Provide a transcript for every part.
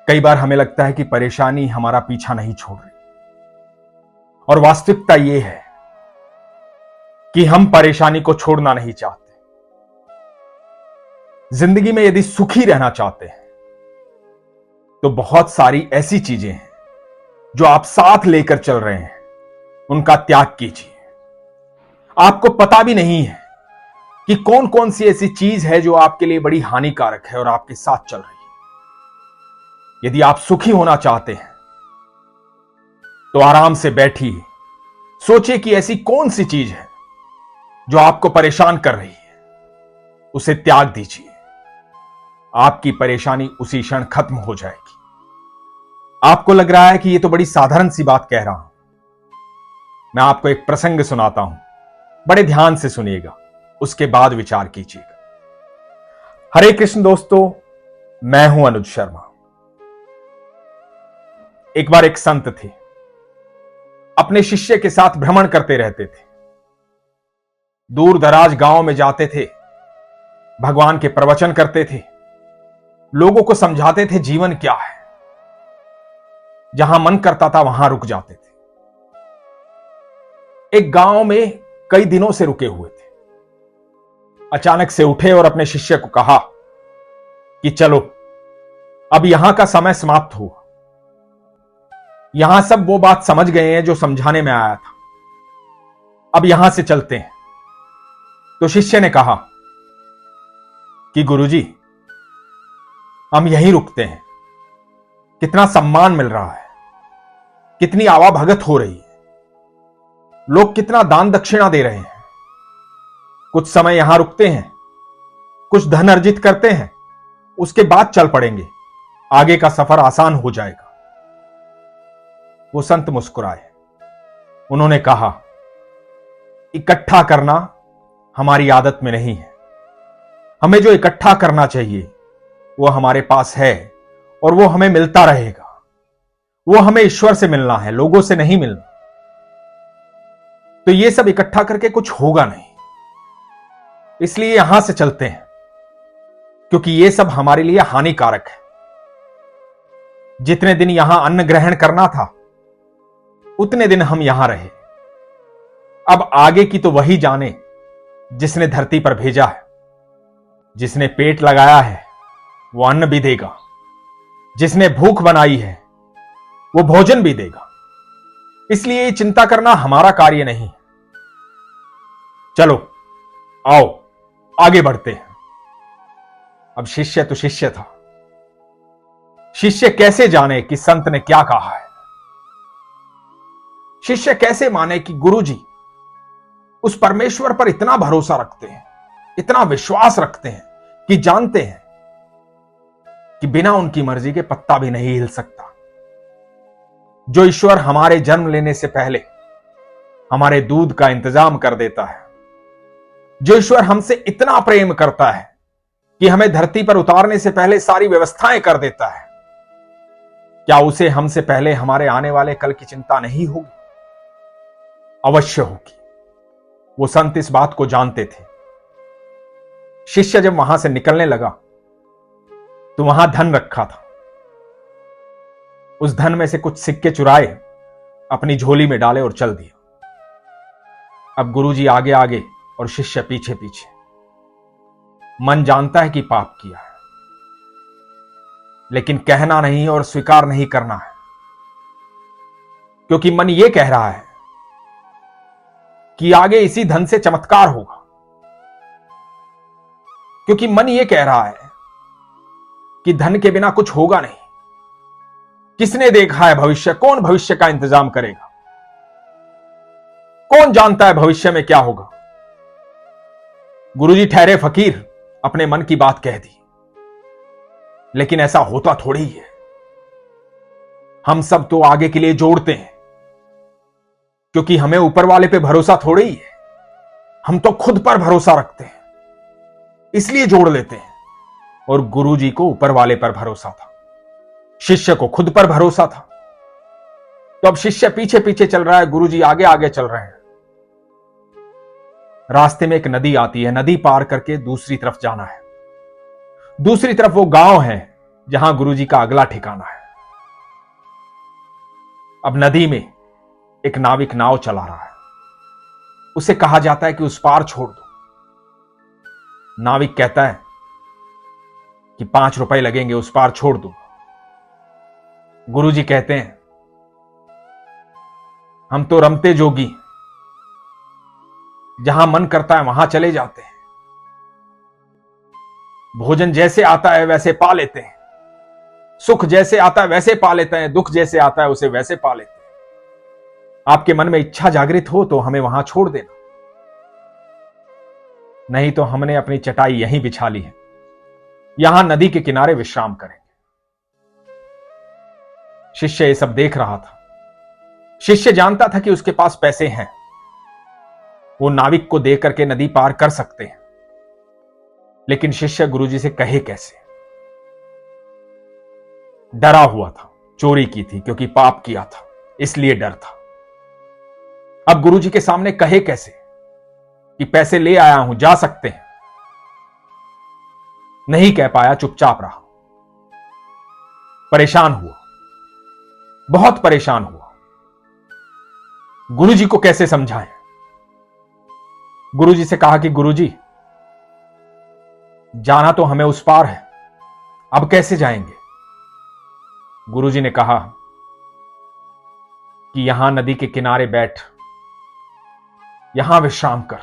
कई बार हमें लगता है कि परेशानी हमारा पीछा नहीं छोड़ रही, और वास्तविकता यह है कि हम परेशानी को छोड़ना नहीं चाहते। जिंदगी में यदि सुखी रहना चाहते हैं तो बहुत सारी ऐसी चीजें हैं जो आप साथ लेकर चल रहे हैं, उनका त्याग कीजिए। आपको पता भी नहीं है कि कौन कौन सी ऐसी चीज है जो आपके लिए बड़ी हानिकारक है और आपके साथ चल रही है। यदि आप सुखी होना चाहते हैं तो आराम से बैठिए, सोचिए कि ऐसी कौन सी चीज है जो आपको परेशान कर रही है, उसे त्याग दीजिए। आपकी परेशानी उसी क्षण खत्म हो जाएगी। आपको लग रहा है कि यह तो बड़ी साधारण सी बात कह रहा हूं। मैं आपको एक प्रसंग सुनाता हूं, बड़े ध्यान से सुनिएगा, उसके बाद विचार कीजिएगा। हरे कृष्ण दोस्तों, मैं हूं अनुज शर्मा। एक बार एक संत थे, अपने शिष्य के साथ भ्रमण करते रहते थे। दूर दराज गांव में जाते थे, भगवान के प्रवचन करते थे, लोगों को समझाते थे जीवन क्या है। जहां मन करता था वहां रुक जाते थे। एक गांव में कई दिनों से रुके हुए थे। अचानक से उठे और अपने शिष्य को कहा कि चलो, अब यहां का समय समाप्त हुआ। यहां सब वो बात समझ गए हैं जो समझाने में आया था, अब यहां से चलते हैं। तो शिष्य ने कहा कि गुरुजी, हम यहीं रुकते हैं। कितना सम्मान मिल रहा है, कितनी आवाभगत हो रही है, लोग कितना दान दक्षिणा दे रहे हैं। कुछ समय यहां रुकते हैं, कुछ धन अर्जित करते हैं, उसके बाद चल पड़ेंगे, आगे का सफर आसान हो जाएगा। वो संत मुस्कुराए। उन्होंने कहा, इकट्ठा करना हमारी आदत में नहीं है। हमें जो इकट्ठा करना चाहिए वो हमारे पास है और वो हमें मिलता रहेगा। वो हमें ईश्वर से मिलना है, लोगों से नहीं मिलना। तो ये सब इकट्ठा करके कुछ होगा नहीं, इसलिए यहां से चलते हैं, क्योंकि ये सब हमारे लिए हानिकारक है। जितने दिन यहां अन्न ग्रहण करना था उतने दिन हम यहां रहे। अब आगे की तो वही जाने जिसने धरती पर भेजा है। जिसने पेट लगाया है वो अन्न भी देगा, जिसने भूख बनाई है वो भोजन भी देगा। इसलिए ये चिंता करना हमारा कार्य नहीं। चलो आओ आगे बढ़ते हैं। अब शिष्य तो शिष्य था। शिष्य कैसे जाने कि संत ने क्या कहा है? शिष्य कैसे माने कि गुरुजी उस परमेश्वर पर इतना भरोसा रखते हैं, इतना विश्वास रखते हैं कि जानते हैं कि बिना उनकी मर्जी के पत्ता भी नहीं हिल सकता। जो ईश्वर हमारे जन्म लेने से पहले हमारे दूध का इंतजाम कर देता है, जो ईश्वर हमसे इतना प्रेम करता है कि हमें धरती पर उतारने से पहले सारी व्यवस्थाएं कर देता है, क्या उसे हमसे पहले हमारे आने वाले कल की चिंता नहीं होगी? अवश्य होगी। वो संत इस बात को जानते थे। शिष्य जब वहां से निकलने लगा तो वहां धन रखा था। उस धन में से कुछ सिक्के चुराए, अपनी झोली में डाले और चल दिया। अब गुरुजी आगे आगे और शिष्य पीछे पीछे। मन जानता है कि पाप किया है, लेकिन कहना नहीं और स्वीकार नहीं करना है, क्योंकि मन यह कह रहा है कि आगे इसी धन से चमत्कार होगा। क्योंकि मन यह कह रहा है कि धन के बिना कुछ होगा नहीं। किसने देखा है भविष्य? कौन भविष्य का इंतजाम करेगा? कौन जानता है भविष्य में क्या होगा? गुरुजी ठहरे फकीर, अपने मन की बात कह दी। लेकिन ऐसा होता थोड़ी ही है। हम सब तो आगे के लिए जोड़ते हैं, क्योंकि हमें ऊपर वाले पे भरोसा थोड़ी ही है। हम तो खुद पर भरोसा रखते हैं, इसलिए जोड़ लेते हैं। और गुरुजी को ऊपर वाले पर भरोसा था, शिष्य को खुद पर भरोसा था। तो अब शिष्य पीछे पीछे चल रहा है, गुरुजी आगे आगे चल रहे हैं। रास्ते में एक नदी आती है, नदी पार करके दूसरी तरफ जाना है। दूसरी तरफ वो गांव है जहां गुरुजी का अगला ठिकाना है। अब नदी में एक नाविक नाव चला रहा है। उसे कहा जाता है कि उस पार छोड़ दो। नाविक कहता है कि 5 रुपए लगेंगे, उस पार छोड़ दो। गुरुजी कहते हैं, हम तो रमते जोगी, जहां मन करता है वहां चले जाते हैं। भोजन जैसे आता है वैसे पा लेते हैं, सुख जैसे आता है वैसे पा लेते हैं, दुख जैसे आता है उसे वैसे पा लेते हैं। आपके मन में इच्छा जागृत हो तो हमें वहां छोड़ देना, नहीं तो हमने अपनी चटाई यहीं बिछा ली है, यहां नदी के किनारे विश्राम करेंगे। शिष्य ये सब देख रहा था। शिष्य जानता था कि उसके पास पैसे हैं, वो नाविक को दे करके नदी पार कर सकते हैं, लेकिन शिष्य गुरुजी से कहे कैसे? डरा हुआ था, चोरी की थी क्योंकि पाप किया था, इसलिए डर था। अब गुरुजी के सामने कहे कैसे कि पैसे ले आया हूं, जा सकते हैं? नहीं कह पाया, चुपचाप रहा। परेशान हुआ, बहुत परेशान हुआ। गुरुजी को कैसे समझाएं? गुरुजी से कहा कि गुरुजी, जाना तो हमें उस पार है, अब कैसे जाएंगे? गुरुजी ने कहा कि यहां नदी के किनारे बैठ, यहां विश्राम कर।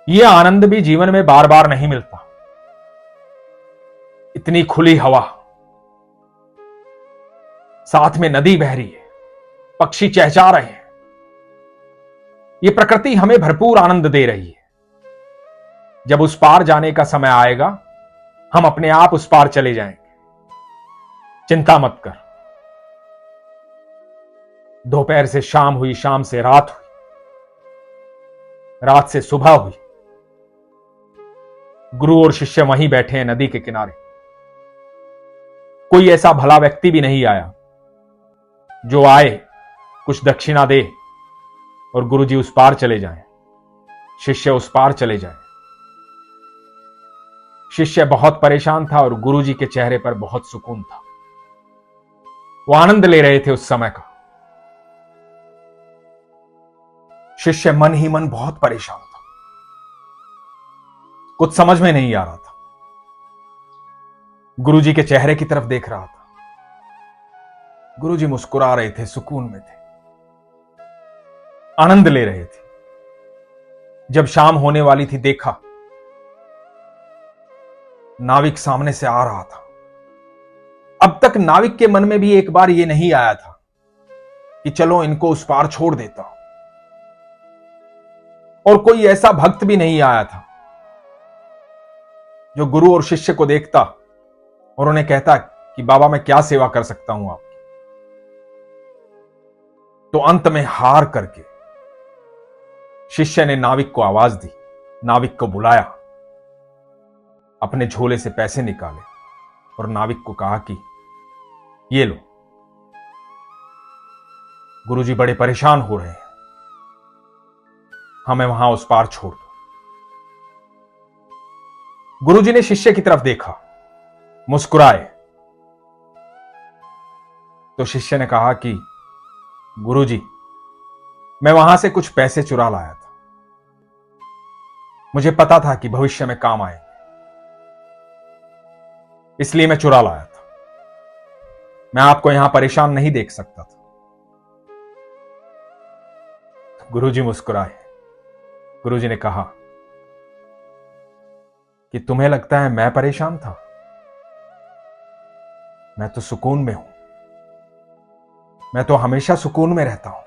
यह आनंद भी जीवन में बार बार नहीं मिलता। इतनी खुली हवा, साथ में नदी बह रही है, पक्षी चहचहा रहे हैं, यह प्रकृति हमें भरपूर आनंद दे रही है। जब उस पार जाने का समय आएगा, हम अपने आप उस पार चले जाएंगे, चिंता मत कर। दोपहर से शाम हुई, शाम से रात हुई, रात से सुबह हुई। गुरु और शिष्य वहीं बैठे हैं नदी के किनारे। कोई ऐसा भला व्यक्ति भी नहीं आया जो आए, कुछ दक्षिणा दे और गुरुजी उस पार चले जाएं, शिष्य उस पार चले जाएं। शिष्य बहुत परेशान था और गुरुजी के चेहरे पर बहुत सुकून था। वो आनंद ले रहे थे उस समय का। शिष्य मन ही मन बहुत परेशान था, कुछ समझ में नहीं आ रहा था। गुरुजी के चेहरे की तरफ देख रहा था। गुरुजी मुस्कुरा रहे थे, सुकून में थे, आनंद ले रहे थे। जब शाम होने वाली थी, देखा नाविक सामने से आ रहा था। अब तक नाविक के मन में भी एक बार यह नहीं आया था कि चलो इनको उस पार छोड़ देता हूं। और कोई ऐसा भक्त भी नहीं आया था जो गुरु और शिष्य को देखता और उन्हें कहता कि बाबा मैं क्या सेवा कर सकता हूं आपकी। तो अंत में हार करके शिष्य ने नाविक को आवाज दी, नाविक को बुलाया, अपने झोले से पैसे निकाले और नाविक को कहा कि ये लो। गुरुजी बड़े परेशान हो रहे हैं, हमें वहां उस पार छोड़ दो। गुरुजी ने शिष्य की तरफ देखा, मुस्कुराए। तो शिष्य ने कहा कि गुरुजी, मैं वहां से कुछ पैसे चुरा लाया था, मुझे पता था कि भविष्य में काम आएंगे, इसलिए मैं चुरा लाया था। मैं आपको यहां परेशान नहीं देख सकता था। गुरुजी मुस्कुराए। गुरुजी ने कहा कि तुम्हें लगता है मैं परेशान था? मैं तो सुकून में हूं, मैं तो हमेशा सुकून में रहता हूं,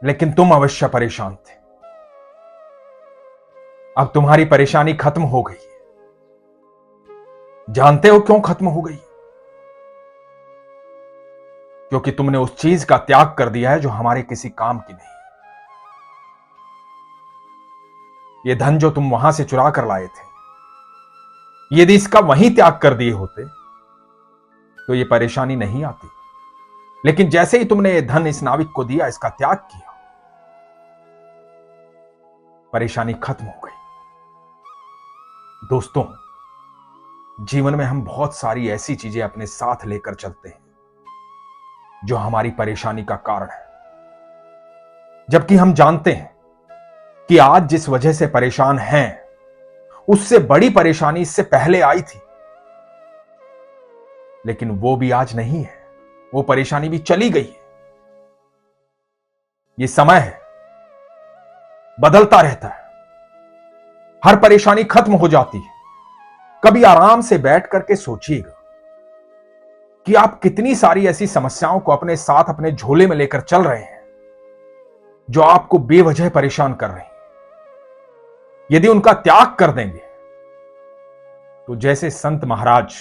लेकिन तुम अवश्य परेशान थे। अब तुम्हारी परेशानी खत्म हो गई है। जानते हो क्यों खत्म हो गई? क्योंकि तुमने उस चीज का त्याग कर दिया है जो हमारे किसी काम की नहीं। ये धन जो तुम वहां से चुरा कर लाए थे, यदि इसका वहीं त्याग कर दिए होते तो ये परेशानी नहीं आती। लेकिन जैसे ही तुमने ये धन इस नाविक को दिया, इसका त्याग किया, परेशानी खत्म हो गई। दोस्तों, जीवन में हम बहुत सारी ऐसी चीजें अपने साथ लेकर चलते हैं जो हमारी परेशानी का कारण है, जबकि हम जानते हैं कि आज जिस वजह से परेशान हैं उससे बड़ी परेशानी इससे पहले आई थी, लेकिन वो भी आज नहीं है, वो परेशानी भी चली गई है। ये समय है, बदलता रहता है, हर परेशानी खत्म हो जाती है। कभी आराम से बैठ करके सोचिएगा कि आप कितनी सारी ऐसी समस्याओं को अपने साथ अपने झोले में लेकर चल रहे हैं जो आपको बेवजह परेशान कर रही हैं। यदि उनका त्याग कर देंगे तो जैसे संत महाराज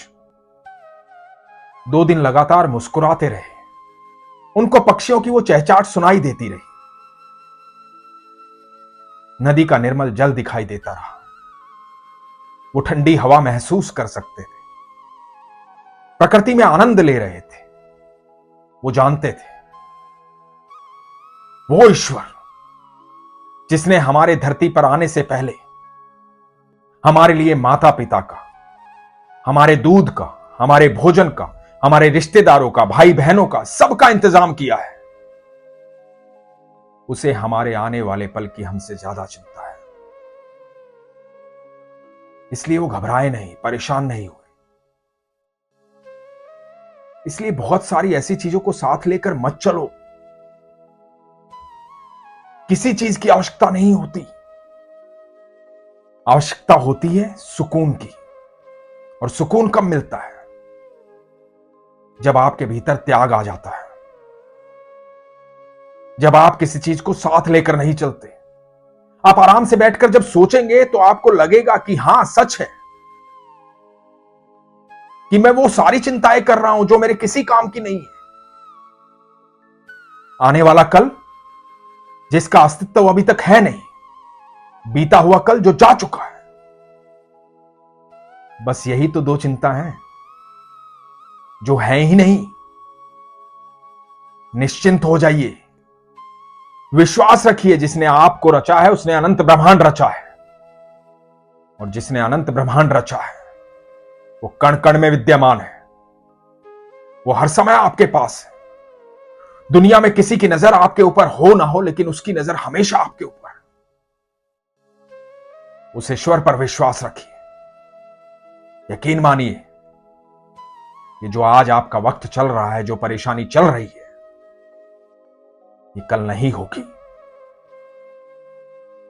2 दिन लगातार मुस्कुराते रहे, उनको पक्षियों की वो चहचहाट सुनाई देती रही, नदी का निर्मल जल दिखाई देता रहा, वो ठंडी हवा महसूस कर सकते थे, प्रकृति में आनंद ले रहे थे। वो जानते थे वो ईश्वर जिसने हमारे धरती पर आने से पहले हमारे लिए माता पिता का, हमारे दूध का, हमारे भोजन का, हमारे रिश्तेदारों का, भाई बहनों का, सबका इंतजाम किया है, उसे हमारे आने वाले पल की हमसे ज्यादा चिंता है। इसलिए वो घबराए नहीं, परेशान नहीं हुए। इसलिए बहुत सारी ऐसी चीजों को साथ लेकर मत चलो। किसी चीज की आवश्यकता नहीं होती, आवश्यकता होती है सुकून की। और सुकून कब मिलता है? जब आपके भीतर त्याग आ जाता है, जब आप किसी चीज को साथ लेकर नहीं चलते। आप आराम से बैठकर जब सोचेंगे तो आपको लगेगा कि हां, सच है कि मैं वो सारी चिंताएं कर रहा हूं जो मेरे किसी काम की नहीं है। आने वाला कल जिसका अस्तित्व अभी तक है नहीं, बीता हुआ कल जो जा चुका है, बस यही तो 2 चिंता हैं जो है ही नहीं। निश्चिंत हो जाइए, विश्वास रखिए, जिसने आपको रचा है उसने अनंत ब्रह्मांड रचा है, और जिसने अनंत ब्रह्मांड रचा है वो कण कण में विद्यमान है, वो हर समय आपके पास है। दुनिया में किसी की नजर आपके ऊपर हो ना हो, लेकिन उसकी नजर हमेशा आपके ऊपर है। उस ईश्वर पर विश्वास रखिए, यकीन मानिए कि जो आज आपका वक्त चल रहा है, जो परेशानी चल रही है, ये कल नहीं होगी,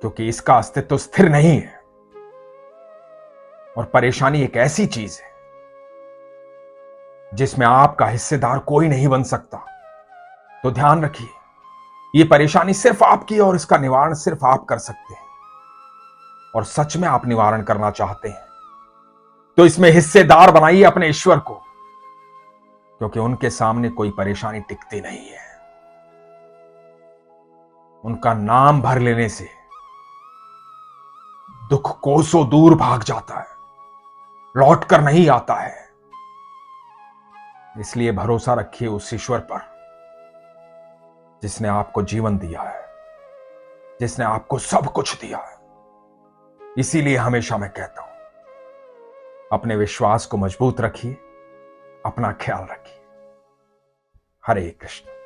क्योंकि इसका अस्तित्व स्थिर नहीं है। और परेशानी एक ऐसी चीज है जिसमें आपका हिस्सेदार कोई नहीं बन सकता। तो ध्यान रखिए, ये परेशानी सिर्फ आपकी है और इसका निवारण सिर्फ आप कर सकते हैं। और सच में आप निवारण करना चाहते हैं तो इसमें हिस्सेदार बनाइए अपने ईश्वर को, क्योंकि उनके सामने कोई परेशानी टिकती नहीं है। उनका नाम भर लेने से दुख कोसों दूर भाग जाता है, लौट कर नहीं आता है। इसलिए भरोसा रखिए उस ईश्वर पर जिसने आपको जीवन दिया है, जिसने आपको सब कुछ दिया है। इसीलिए हमेशा मैं कहता हूं, अपने विश्वास को मजबूत रखिए, अपना ख्याल रखिए। हरे कृष्ण।